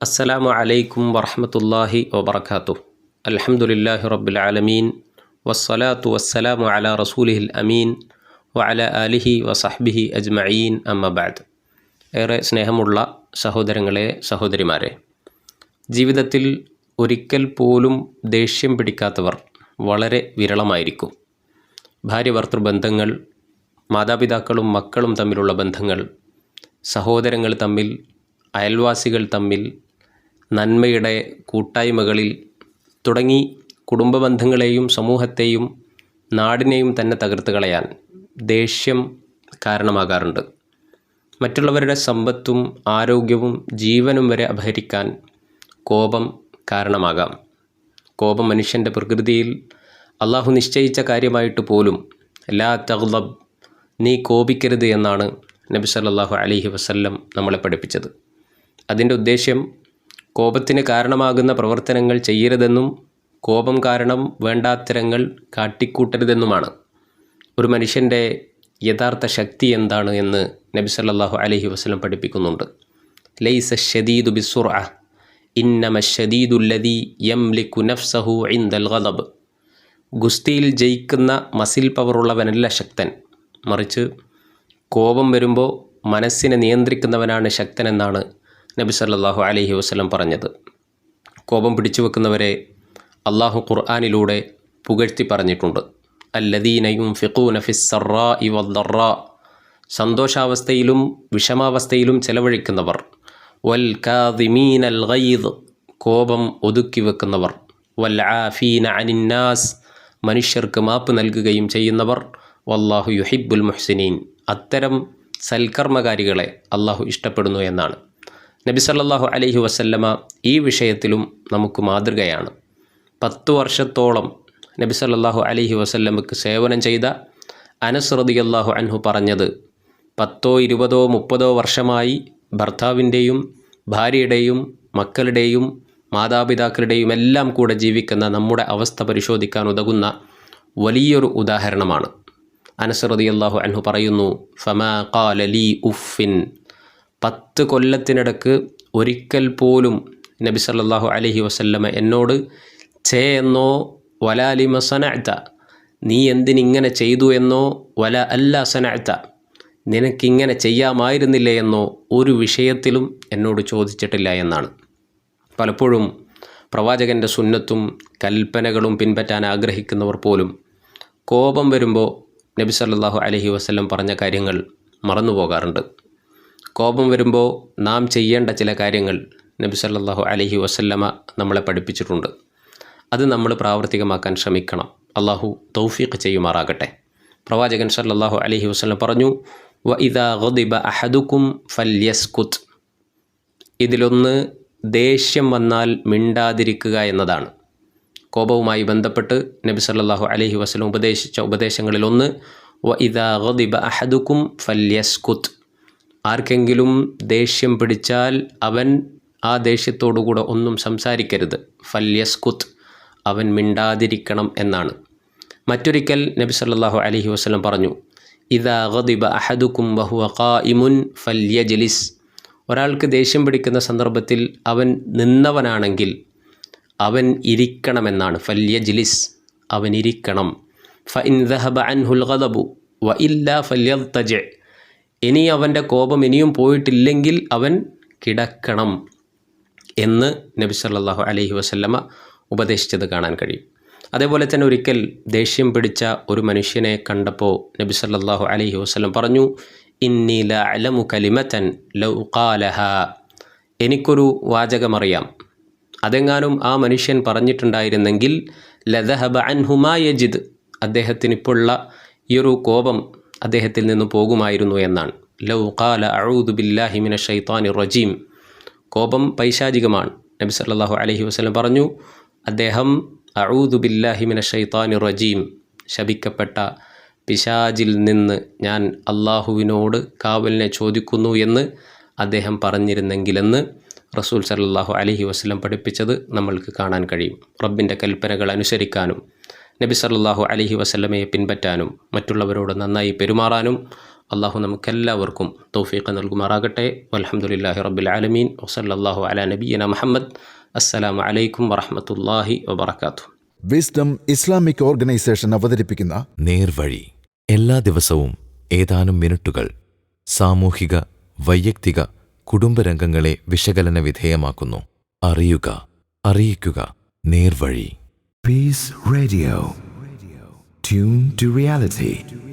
അസ്സലാമു അലൈക്കും വറഹ്മത്തുള്ളാഹി വബറകാതുഹു. അൽഹംദുലില്ലാഹി റബ്ബിൽ ആലമീൻ വസ്സലാത്തു വസ്സലാമു അലാ റസൂലിഹിൽ അമീൻ വഅലാ ആലിഹി വസഹ്ബിഹി അജ്മഈൻ അമ്മ ബഅദ്. ഏറെ സ്നേഹമുള്ള സഹോദരങ്ങളെ, സഹോദരിമാരെ, ജീവിതത്തിൽ ഒരിക്കൽ പോലും ദേഷ്യം പിടിക്കാത്തവർ വളരെ വിരളമായിരിക്കും. ഭാര്യ ഭർത്തൃ ബന്ധങ്ങൾ, മാതാപിതാക്കളും മക്കളും തമ്മിലുള്ള ബന്ധങ്ങൾ, സഹോദരങ്ങൾ തമ്മിൽ, അയൽവാസികൾ തമ്മിൽ, നന്മയുടെ കൂട്ടായ്മകളിൽ തുടങ്ങി കുടുംബ ബന്ധങ്ങളെയും സമൂഹത്തെയും നാടിനെയും തന്നെ തകർത്ത് കളയാൻ ദേഷ്യം കാരണമാകാറുണ്ട്. മറ്റുള്ളവരുടെ സമ്പത്തും ആരോഗ്യവും ജീവനും വരെ അപഹരിക്കാൻ കോപം കാരണമാകാം. കോപം മനുഷ്യൻ്റെ പ്രകൃതിയിൽ അള്ളാഹു നിശ്ചയിച്ച കാര്യമായിട്ട് പോലും ലാ തഗ്ളബ്, നീ കോപിക്കരുത് എന്നാണ് നബി സല്ലല്ലാഹു അലൈഹി വസല്ലം നമ്മളെ പഠിപ്പിച്ചത്. അതിൻ്റെ ഉദ്ദേശ്യം കോപത്തിന് കാരണമാകുന്ന പ്രവർത്തനങ്ങൾ ചെയ്യരുതെന്നും കോപം കാരണം വേണ്ടാത്തരങ്ങൾ കാട്ടിക്കൂട്ടരുതെന്നുമാണ്. ഒരു മനുഷ്യൻ്റെ യഥാർത്ഥ ശക്തി എന്താണ് എന്ന് നബി സല്ലല്ലാഹു അലൈഹി വസല്ലം പഠിപ്പിക്കുന്നുണ്ട്. ലൈസ ശദീദു ബിസ്സുർഅ ഇന്നമ ശദീദു അല്ലദീ യംലികു നഫ്സഹു ഇൻദൽ ഗളബ്. ഗുസ്തിയിൽ ജയിക്കുന്ന മസിൽ പവറുള്ളവനല്ല ശക്തൻ, മറിച്ച് കോപം വരുമ്പോൾ മനസ്സിനെ നിയന്ത്രിക്കുന്നവനാണ് ശക്തനെന്നാണ് നബി സല്ലല്ലാഹു അലൈഹി വസല്ലം പറഞ്ഞത്. കോപം പിടിച്ചു വെക്കുന്നവരെ അള്ളാഹു ഖുർആനിലൂടെ പുകഴ്ത്തി പറഞ്ഞിട്ടുണ്ട്. അല്ലദീന യുൻഫിഖൂന ഫിസ്സറാഇ വദ്ദറാ, സന്തോഷാവസ്ഥയിലും വിഷമാവസ്ഥയിലും ചെലവഴിക്കുന്നവർ. വൽ കാദിമീനൽ ഗൈദ്, കോപം ഒതുക്കി വെക്കുന്നവർ. വൽ ആഫീന അനിന്നാസ്, മനുഷ്യർക്ക് മാപ്പ് നൽകുകയും ചെയ്യുന്നവർ. വല്ലാഹു യുഹിബ്ബുൽ മുഹ്സിനീൻ, അത്തരം സൽക്കർമ്മകാരികളെ അള്ളാഹു ഇഷ്ടപ്പെടുന്നു എന്നാണ്. നബി സല്ലല്ലാഹു അലൈഹി വസല്ലമ ഈ വിഷയത്തിലും നമുക്ക് മാതൃകയാണ്. 10 വർഷത്തോളം നബി സല്ലല്ലാഹു അലൈഹി വസല്ലമക്ക് സേവനം ചെയ്ത അനസ് റളിയല്ലാഹു അൻഹു പറഞ്ഞത്, 10, 20, 30 വർഷമായി ഭർത്താവിൻ്റെയും ഭാര്യയുടെയും മക്കളുടെയും മാതാപിതാക്കളുടെയും എല്ലാം കൂടെ ജീവിക്കുന്ന നമ്മുടെ അവസ്ഥ പരിശോധിക്കാൻ ഉതകുന്ന വലിയൊരു ഉദാഹരണമാണ്. അനസ് റളിയല്ലാഹു അൻഹു പറയുന്നു, ഫമാ ഖാല ലീ ഉഫിൻ, 10 കൊല്ലത്തിനിടക്ക് ഒരിക്കൽ പോലും നബി സല്ലല്ലാഹു അലൈഹി വസല്ലമ എന്നോട് ഛേ എന്നോ വലാ ലിമ സനഅത, നീ എന്തിനിങ്ങനെ ചെയ്തു എന്നോ, വല അല്ലാ സനഅത, നിനക്കിങ്ങനെ ചെയ്യാമായിരുന്നില്ലേ എന്നോ ഒരു വിഷയത്തിലും എന്നോട് ചോദിച്ചിട്ടില്ല എന്നാണ്. പലപ്പോഴും പ്രവാചകൻ്റെ സുന്നത്തും കൽപ്പനകളും പിൻപറ്റാൻ ആഗ്രഹിക്കുന്നവർ പോലും കോപം വരുമ്പോൾ നബി സല്ലല്ലാഹു അലൈഹി വസല്ലം പറഞ്ഞ കാര്യങ്ങൾ മറന്നു പോകാറുണ്ട്. കോപം വരുമ്പോൾ നാം ചെയ്യേണ്ട ചില കാര്യങ്ങൾ നബി സല്ലല്ലാഹു അലൈഹി വസല്ലമ നമ്മളെ പഠിപ്പിച്ചിട്ടുണ്ട്. അത് നമ്മൾ പ്രാവർത്തികമാക്കാൻ ശ്രമിക്കണം. അള്ളാഹു തൗഫീഖ് ചെയ്യുമാറാകട്ടെ. പ്രവാചകൻ സല്ലല്ലാഹു അലൈഹി വസല്ലം പറഞ്ഞു, വ ഇദാ ഗദിബ അഹദുക്കും ഫല്യസ്കുത്, ഇതിലൊന്ന് ദേഷ്യം വന്നാൽ മിണ്ടാതിരിക്കുക എന്നതാണ്. കോപവുമായി ബന്ധപ്പെട്ട് നബി സല്ലല്ലാഹു അലൈഹി വസല്ലം ഉപദേശിച്ച ഉപദേശങ്ങളിലൊന്ന് വ ഇദാ ഗദിബ അഹദുക്കും ഫല്യസ്കുത്, ആർക്കെങ്കിലും ദേഷ്യം പിടിച്ചാൽ അവൻ ആ ദേഷ്യത്തോടുകൂടെ ഒന്നും സംസാരിക്കരുത്. ഫല്യസ്കുത്, അവൻ മിണ്ടാതിരിക്കണം എന്നാണ്. മറ്റൊരിക്കൽ നബി സല്ലല്ലാഹു അലൈഹി വസല്ലം പറഞ്ഞു, ഇദാ ഗദിബ അഹദുക്കും വഹുവ ഖായിമുൻ ഫല്യജ്ലിസ്, ഒരാൾക്ക് ദേഷ്യം പിടിക്കുന്ന സന്ദർഭത്തിൽ അവൻ നിന്നവനാണെങ്കിൽ അവൻ ഇരിക്കണമെന്നാണ്. ഫല്യജ്ലിസ്, അവൻ ഇരിക്കണം. ഫഇൻ ദഹബ അൻഹുൽ ഗദബു വ ഇല്ലാ ഫല്യദ്തജ്, ഇനി അവൻ്റെ കോപം ഇനിയും പോയിട്ടില്ലെങ്കിൽ അവൻ കിടക്കണം എന്ന് നബി സല്ലല്ലാഹു അലൈഹി വസല്ലമ ഉപദേശിച്ചത് കാണാൻ കഴിയും. അതേപോലെ തന്നെ ഒരിക്കൽ ദേഷ്യം പിടിച്ച ഒരു മനുഷ്യനെ കണ്ടപ്പോൾ നബി സല്ലല്ലാഹു അലൈഹി വസല്ലം പറഞ്ഞു, ഇന്നി ല അലമു കലിമതൻ ലൗ ഖാലഹാ, എനിക്കൊരു വാചകമറിയാം, അതെങ്ങാനും ആ മനുഷ്യൻ പറഞ്ഞിട്ടുണ്ടായിരുന്നെങ്കിൽ ലദഹബ അൻഹു മാ യജിദ്, അദ്ദേഹത്തിനിപ്പോഴുള്ള ഈ ഒരു കോപം അദ്ദേഹത്തിൽ നിന്ന് പോകുമായിരുന്നു എന്നാണ്. ലൗ ഖാല അഊദു ബില്ലാഹി മിനശ് ശൈത്താനിർ റജീം, കോപം പൈശാചികമാണ്. നബി സല്ലല്ലാഹു അലൈഹി വസല്ലം പറഞ്ഞു, അദ്ദേഹം അഊദു ബില്ലാഹി മിനശ് ശൈത്താനിർ റജീം, ശപിക്കപ്പെട്ട പിശാചിൽ നിന്ന് ഞാൻ അള്ളാഹുവിനോട് കാവലിനെ ചോദിക്കുന്നു എന്ന് അദ്ദേഹം പറഞ്ഞിരുന്നെങ്കിലെന്ന് റസൂൽ സല്ലല്ലാഹു അലൈഹി വസല്ലം പഠിപ്പിച്ചത് നമ്മൾക്ക് കാണാൻ കഴിയും. റബ്ബിൻ്റെ കൽപ്പനകൾ അനുസരിക്കാനും നബി സല്ലല്ലാഹു അലൈഹി വസല്ലമയെ പിൻപറ്റാനും മറ്റുള്ളവരോട് നന്നായി പെരുമാറാനും അള്ളാഹു നമുക്കെല്ലാവർക്കും തൗഫീഖ് നൽകുമാറാകട്ടെ. വൽഹംദുലില്ലാഹി റബ്ബിൽ ആലമീൻ. വസല്ലല്ലാഹു അലാ നബിയ്യിന മുഹമ്മദ്. അസ്സലാമു അലൈക്കും വറഹ്മത്തുള്ളാഹി വബറകാതുഹു. വിസ്ഡം ഇസ്ലാമിക് ഓർഗനൈസേഷൻ അവതരിപ്പിക്കുന്ന നേർവഴി എല്ലാ ദിവസവും ഏതാനും മിനിറ്റുകൾ സാമൂഹിക, വൈയക്തിക, കുടുംബരംഗങ്ങളെ വിശകലന വിധേയമാക്കുന്നു. അറിയുക, അറിയിക്കുക. നേർവഴി. Peace Radio. Tune to reality.